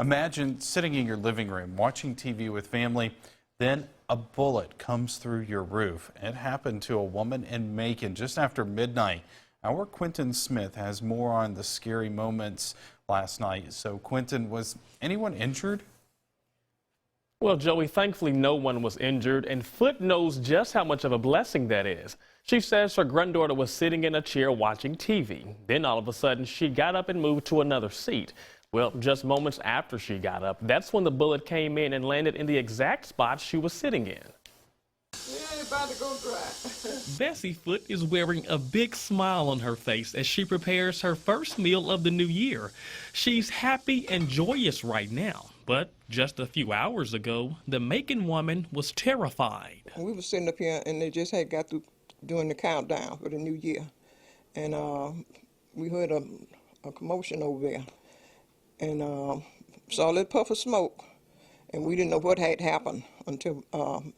Imagine sitting in your living room watching TV with family, then a bullet comes through your roof. It happened to a woman in Macon just after midnight. Our Quentin Smith has more on the scary moments last night. So Quentin, was anyone injured? Well, Joey, thankfully no one was injured, and Foot knows just how much of a blessing that is. She says her granddaughter was sitting in a chair watching TV. Then all of a sudden she got up and moved to another seat. Well, just moments after she got up, that's when the bullet came in and landed in the exact spot she was sitting in. About to go dry. Bessie Foot is wearing a big smile on her face as she prepares her first meal of the new year. She's happy and joyous right now, but just a few hours ago, the Macon woman was terrified. We were sitting up here and they just had got through doing the countdown for the new year. And we heard a commotion over there and saw a little puff of smoke. And we didn't know what had happened until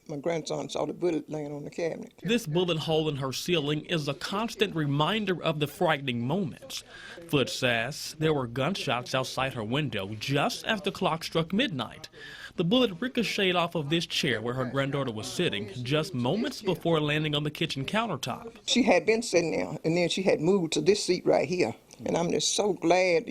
my grandson saw the bullet laying on the cabinet. This bullet hole in her ceiling is a constant reminder of the frightening moments. Foot says there were gunshots outside her window just as the clock struck midnight. The bullet ricocheted off of this chair where her granddaughter was sitting just moments before landing on the kitchen countertop. She had been sitting there, and then she had moved to this seat right here. And I'm just so glad,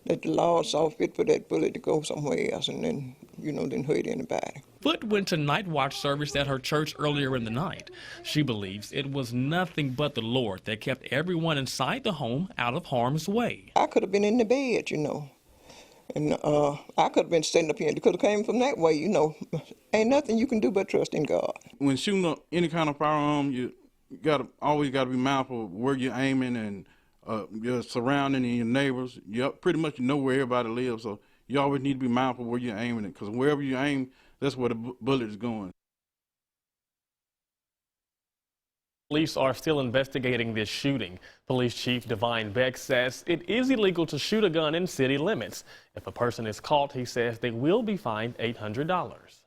that the Lord saw fit for that bullet to go somewhere else and then, didn't hurt anybody. Foot went to night watch service at her church earlier in the night. She believes it was nothing but the Lord that kept everyone inside the home out of harm's way. I could have been in the bed, and I could have been sitting up here. It could have came from that way, Ain't nothing you can do but trust in God. When shooting up any kind of firearm, you always got to be mindful of where you're aiming and your surrounding and your neighbors. You pretty much know where everybody lives, so you always need to be mindful where you're aiming it, because wherever you aim, that's where the bullet is going. Police are still investigating this shooting. Police Chief Divine Beck says it is illegal to shoot a gun in city limits. If a person is caught, he says they will be fined $800.